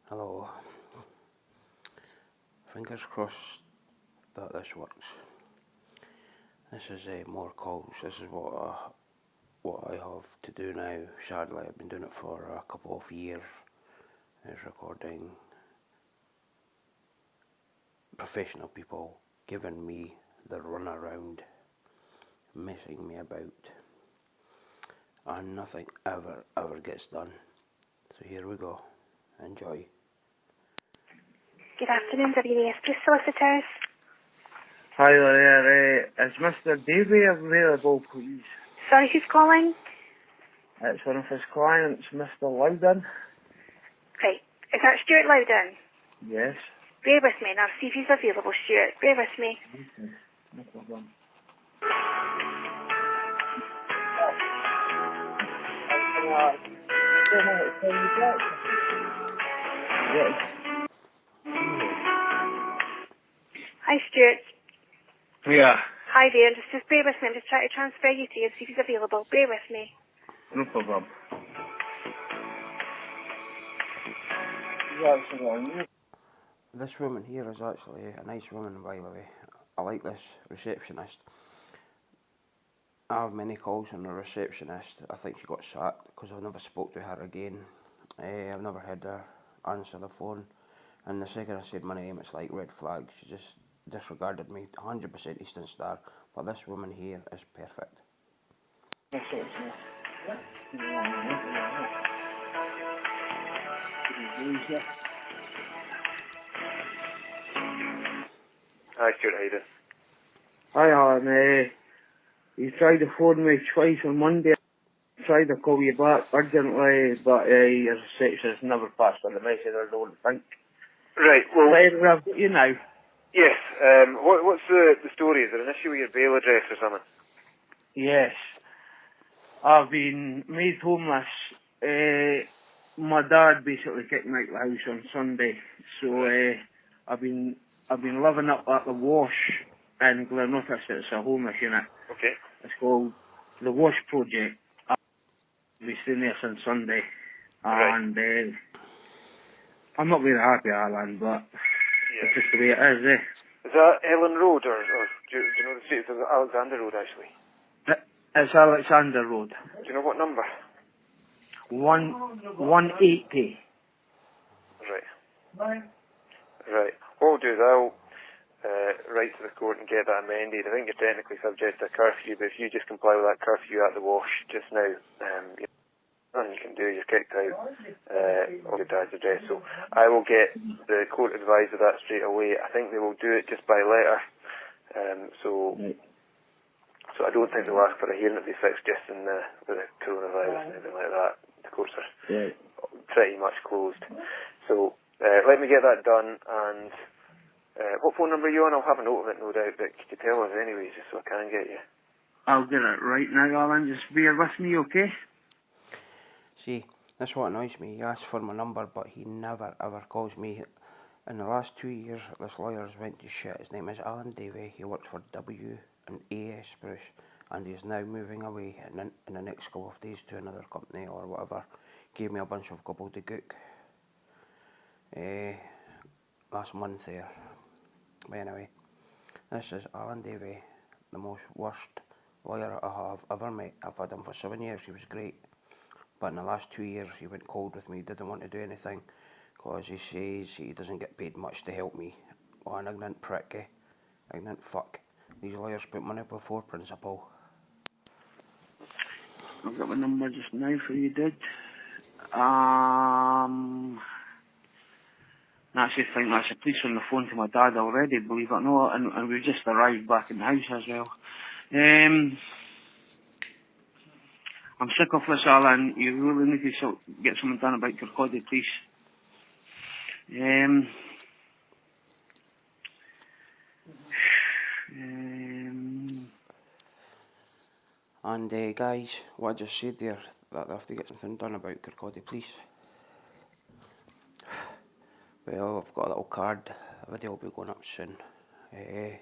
Hello. Fingers crossed that this works. This is more calls. This is what I have to do now. Sadly, I've been doing it for a couple of years. Is recording professional people giving me the runaround, messing me about, and nothing ever gets done. So here we go. Enjoy. Good afternoon, WDS Police Solicitors. Hi there, is Mr. Davey available, please? Sorry, who's calling? It's one of his clients, Mr. Loudon. Right, is that Stuart Loudon? Yes. Bear with me and I'll see if he's available, Stuart. Bear with me. Okay, no problem. Hi, Stuart. Yeah, Hi there, just bear with me. I'm just trying to transfer you to him, see if he's available. Bear with me. no problem. This woman here is actually a nice woman, by the way. I like this receptionist. I have many calls on the receptionist. I think she got sacked because I've never spoke to her again. I've never heard her answer the phone. And the second I said my name, it's like red flag. She just disregarded me. 100% Eastern Star. But this woman here is perfect. Hi, Stuart, how you doing? Hi, Alan. You tried to phone me twice on Monday. I tried to call you back urgently, but your receptionist never passed on the message, I don't think. Right, well, Anyway, I've got you now. yes, what's the story? Is there an issue with your bail address or something? Yes. I've been made homeless. My dad basically kicked me out of the house on Sunday, so I've been living up at the Wash in Glenorchy. It's a homeless unit. Okay. It's called the Wash Project. I've been staying there since Sunday, and I'm not very happy, Alan, but it's just the way it is. Is that Ellen Road, or do you know the street? It's Alexander Road, actually. It's Alexander Road. Do you know what number? 180. Right. Right. What I'll do is I'll write to the court and get that amended. I think you're technically subject to a curfew, but if you just comply with that curfew at the Wash just now, nothing you can do, you're kicked out of your dad's address. So I will get the court advised of that straight away. I think they will do it just by letter. So I don't think they'll ask for a hearing to be fixed just with the coronavirus and anything like that. The courts are pretty much closed. So let me get that done, and what phone number are you on? I'll have a note of it, no doubt, but could you tell us anyways, just so I can get you? I'll get it right now, Alan. Just bear with me, okay? See, that's what annoys me. He asks for my number, but he never ever calls me. In the last 2 years, this lawyer's went to shit. His name is Alan Davey. He works for W&AS Bruce, and he's now moving away in the next couple of days to another company or whatever. Gave me a bunch of gobbledygook last month there. But anyway, this is Alan Davey, the most worst lawyer I have ever met. I've had him for 7 years. He was great. But in the last 2 years, he went cold with me, didn't want to do anything, because he says he doesn't get paid much to help me. Oh, an ignorant prick, ignorant fuck. These lawyers put money before principle. I've got my number just now for you, dude. Actually, I think that's the police on the phone to my dad already, believe it or not, and we've just arrived back in the house as well. I'm sick of this, Alan. You really need to get something done about Kirkcaldy, please. And guys, what I just said there, that they have to get something done about Kirkcaldy Police. Well, I've got a little card. A video will be going up soon.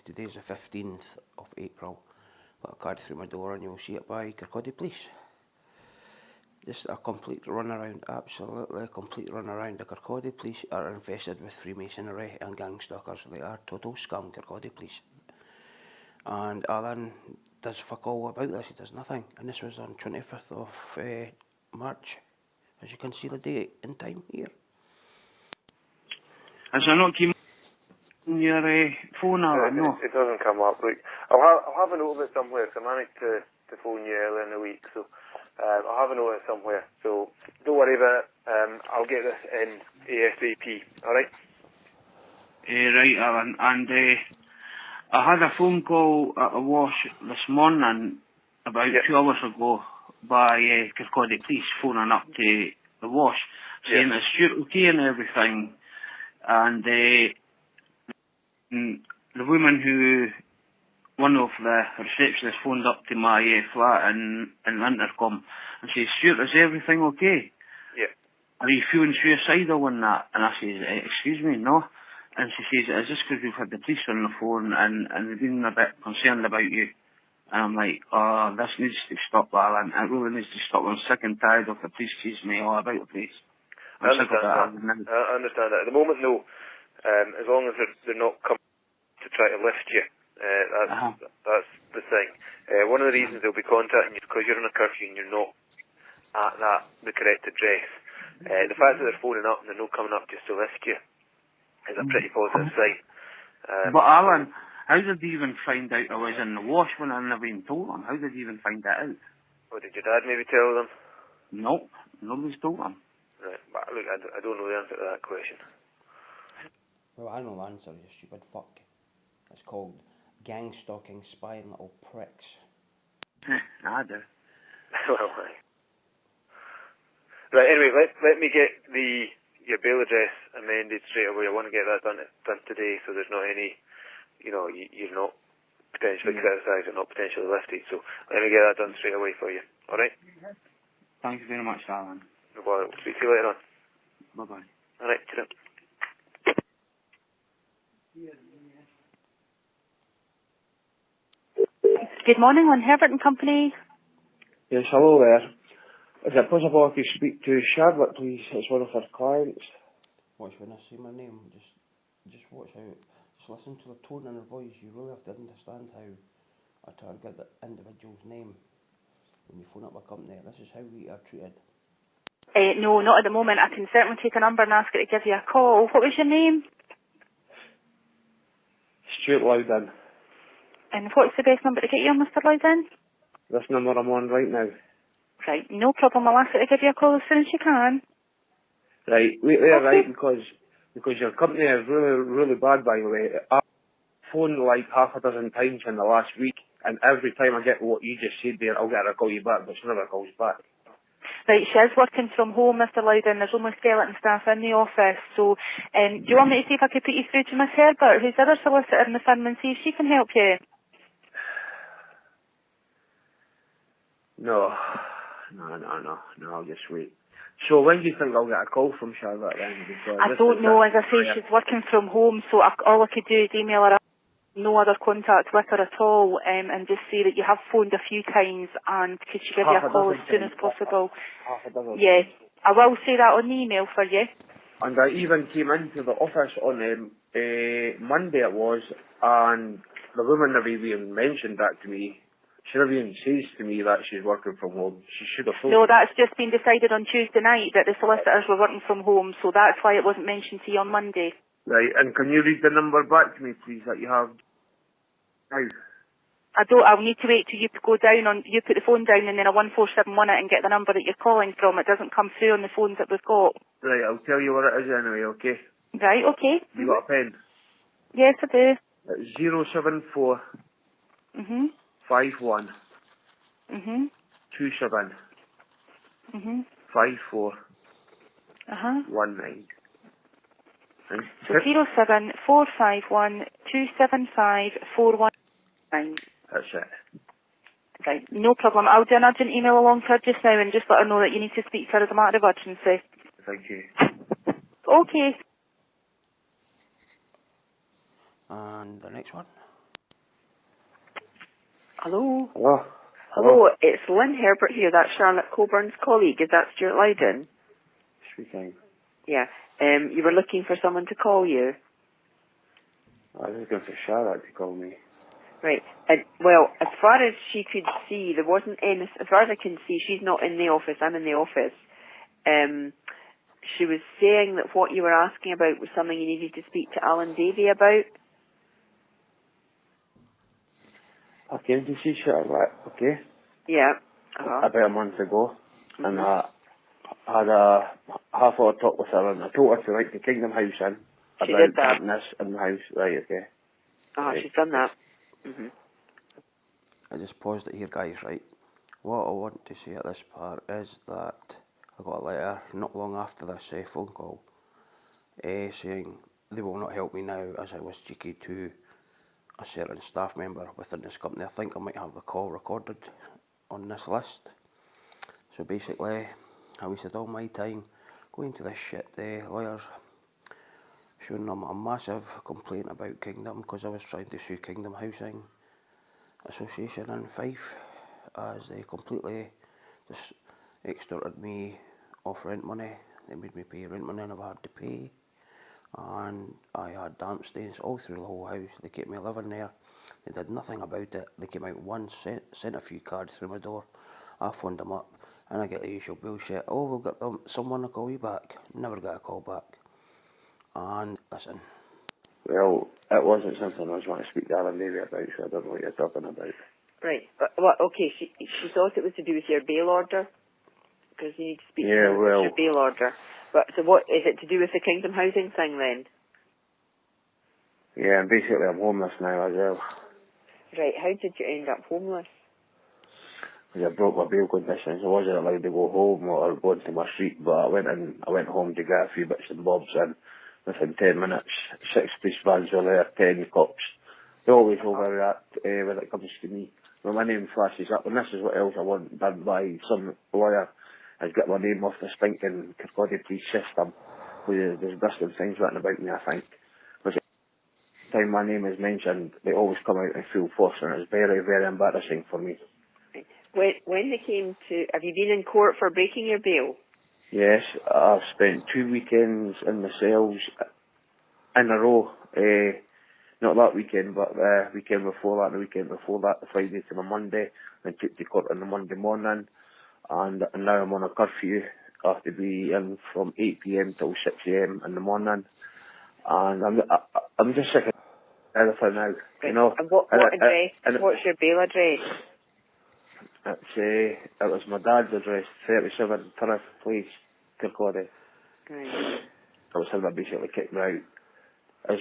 Today's the 15th of April. Got a card through my door and you'll see it by Kirkcaldy Police. Just a complete runaround, absolutely a complete runaround. The Kirkcaldy police are infested with Freemasonry and gangstalkers. They are total scum, Kirkcaldy police. And Alan does fuck all about this, he does nothing. And this was on 25th of March. As you can see the date and time here. Has there not came on your phone, Alan? No. It doesn't come up. Look, I'll have a note of it somewhere. So I managed to phone you earlier in the week, so I'll have a note of it somewhere. So don't worry about it. I'll get this in ASAP. All right. Right, Alan. And I had a phone call at a wash this morning, about 2 hours ago, by Kirkcaldy police phoning up to the wash, saying it's Stuart okay and everything. And the woman who, one of the receptionists, phoned up to my flat in Intercom and says, Stuart, is everything okay? Yeah. Are you feeling suicidal and that? And I says, excuse me, no. And she says, it's just because we've had the police on the phone and they've been a bit concerned about you. And I'm like, oh, this needs to stop, Alan. It really needs to stop. I'm sick and tired of the police chasing me all about the place. I understand that. At the moment, no. As long as they're not coming to try to lift you, that's the thing. One of the reasons they'll be contacting you is because you're on a curfew and you're not at the correct address. The fact that they're phoning up and they're not coming up just to lift you is a pretty positive sign. But Alan, how did they even find out I was in the wash when I never even told them? How did they even find that out? Or did your dad maybe tell them? Nope, nobody's told them. Right, but look, I don't know the answer to that question. Well, I know the answer, you stupid fuck. It's called gang stalking, spying little pricks. I do. Well, right, anyway, let me get your bail address amended straight away. I want to get that done today, so there's not any, you're not potentially criticised or not potentially lifted. So let me get that done straight away for you. All right? Thank you very much, Alan. No bother. We'll speak to you later on. Bye-bye. All right, cheers. Good morning, Lynn Herbert and Company. Yes, hello there. Is it possible I could speak to Charlotte, please? It's one of her clients. Watch when I say my name, just watch out. Just listen to the tone in her voice. You really have to understand how I target the individual's name when you phone up a company. This is how we are treated. No, not at the moment. I can certainly take a number and ask her to give you a call. What was your name? Stuart Loudon. And what's the best number to get you on, Mr. Loudon? This number I'm on right now. Right, no problem. I'll ask her to give you a call as soon as she can. Right, wait there, Okay. right, because your company is really, really bad, by the way. I've phoned like half a dozen times in the last week, and every time I get what you just said there, I'll get her to call you back, but she never calls back. Right, she is working from home, Mr. Loudon. There's only skeleton staff in the office. So, do you want me to see if I could put you through to Miss Herbert, who's the other solicitor in the firm, and see if she can help you? No, I'll just wait. So when do you think I'll get a call from Charlotte then? Because I don't know. As I say, she's working from home, so all I could do is email her. No other contact with her at all, and just say that you have phoned a few times and could she give you a call as soon as possible. Half a dozen. Yeah, I will say that on the email for you. And I even came into the office on Monday it was, and the woman never even mentioned that to me. She never even says to me that she's working from home. She should have told me. No, that's just been decided on Tuesday night that the solicitors were working from home, so that's why it wasn't mentioned to you on Monday. Right, and can you read the number back to me, please, that you have now? I'll need to wait till you go down you put the phone down and then a 1471 it and get the number that you're calling from. It doesn't come through on the phones that we've got. Right, I'll tell you what it is anyway, okay? Right, okay. You got a pen? Yes, I do. It's 074 Mhm. 51 Mhm. 27 Mhm. 54 Uh-huh. 19. And So 07451275419. that's it. Right, no problem. I'll do an urgent email along to her just now and just let her know that you need to speak to her as a matter of urgency. Thank you. Okay. And the next one. Hello. Hello? Hello, it's Lynn Herbert here. That's Charlotte Coburn's colleague. Is that Stuart Lydon? Speaking. Yeah. You were looking for someone to call you. I was looking for Charlotte to call me. Right. Well, as far as she could see, there wasn't any. As far as I can see, she's not in the office. I'm in the office. She was saying that what you were asking about was something you needed to speak to Alan Davey about. I came to see Charlotte, okay? Yeah. About a month ago. And I had a half-hour talk with her, and I told her to write the Kingdom House in. She about did that. dampness in the house. Right, okay. Right. She's done that. I just paused it here, guys, right? What I want to say at this part is that I got a letter not long after this phone call saying they will not help me now as I was cheeky to a certain staff member within this company. I think I might have the call recorded on this list. So basically, I wasted all my time going to this shit lawyers, showing them a massive complaint about Kingdom because I was trying to sue Kingdom Housing Association in Fife as they completely just extorted me off rent money. They made me pay rent money I never had to pay, and I had damp stains all through the whole house. They kept me living there. They did nothing about it. They came out once, sent a few cards through my door. I phoned them up and I get the usual bullshit. Oh, we'll get someone to call you back. Never got a call back. And listen. Well, it wasn't something I was wanting to speak to Alan Davey about, so I don't know what you're talking about. Right. But, okay, she thought it was to do with your bail order, because you need to speak to her about your bail order. But so what, is it to do with the Kingdom Housing thing then? Yeah, and basically I'm homeless now as well. Right, how did you end up homeless? Because I broke my bail conditions. I wasn't allowed to go home or go into my street, but I went home to get a few bits and bobs, and within 10 minutes, 6 police vans were there, 10 cops. They always overreact when it comes to me. When my name flashes up, and this is what else I want done by some lawyer, is get my name off the stinking Kirkcaldy police system, with the disgusting things written about me, I think. Because every time my name is mentioned, they always come out in full force, and it's very, very embarrassing for me. When they came to, have you been in court for breaking your bail? Yes, I've spent 2 weekends in the cells in a row. Not that weekend, but the weekend before that, and the weekend before that, the Friday to the Monday, and took to court on the Monday morning. And now I'm on a curfew. I have to be in from 8 p.m. till 6 a.m. in the morning. And I'm just sick of everything now, you know. And what address, what's your bail address? It was my dad's address, 37 Turf Place, Kirkcaldy. Right. I was him that basically kicked me out.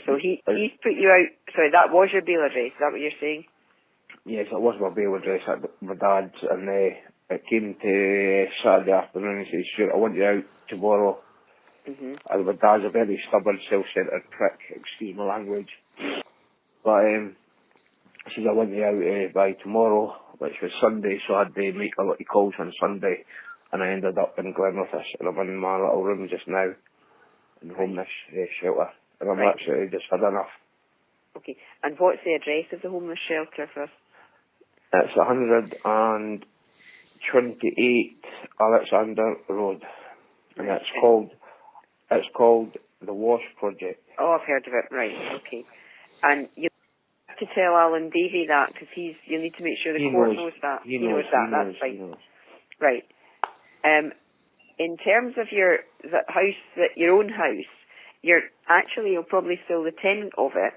So he's put you out, sorry, that was your bail address, is that what you're saying? Yes, it was my bail address at my dad's, and it came to Saturday afternoon and said, "Stuart, I want you out tomorrow." And my dad's a very stubborn, self-centred prick, excuse my language. But he says, "I want you out by tomorrow," which was Sunday, so I had to make a lot of calls on Sunday, and I ended up in Glenrothes, and I'm in my little room just now, in the homeless shelter, and I'm absolutely just had enough. Okay, and what's the address of the homeless shelter for us? It's 128 Alexander Road, and it's called the Wash Project. Oh, I've heard of it, right, okay. And you have to tell Alan Davey that, because you need to make sure the court knows that. He knows that, that's fine. Right. In terms of your own house, you'll probably still the tenant of it,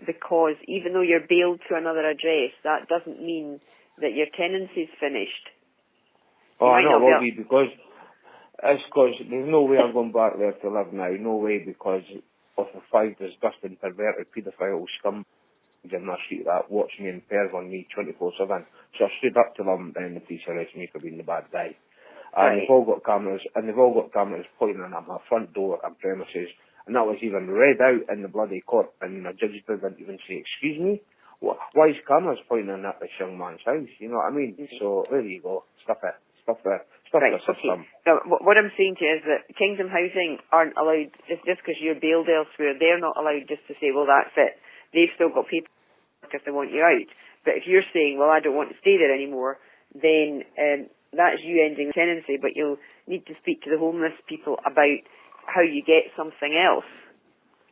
because even though you're bailed to another address, that doesn't mean that your tenancy's finished. Oh, I know it will be, because there's no way I'm going back there to live now, no way, because of the 5 disgusting, perverted, paedophile scum in my street that watch me and perv on me 24/7. So I stood up to them, and the police arrested me for being the bad guy. And they've all got cameras, pointing at my front door and premises, and that was even read out in the bloody court, and the judge didn't even say, "Excuse me, why is cameras pointing at this young man's house?" You know what I mean? So there you go, stuff the system. Now, what I'm saying to you is that Kingdom Housing aren't allowed, just because you're bailed elsewhere, they're not allowed just to say, well, that's it. They've still got people if they want you out. But if you're saying, well, I don't want to stay there anymore, then that's you ending the tenancy, but you'll need to speak to the homeless people about how you get something else.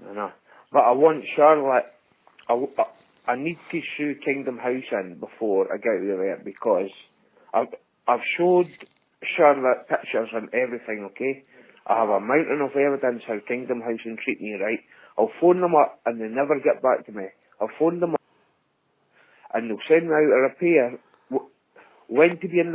I know. But I want Charlotte, I need to show Kingdom House in before I get out of there, because I've showed Charlotte pictures and everything, okay? I have a mountain of evidence how Kingdom House and treat me right. I'll phone them up and they never get back to me. I'll phone them up and they'll send me out a repair when to be in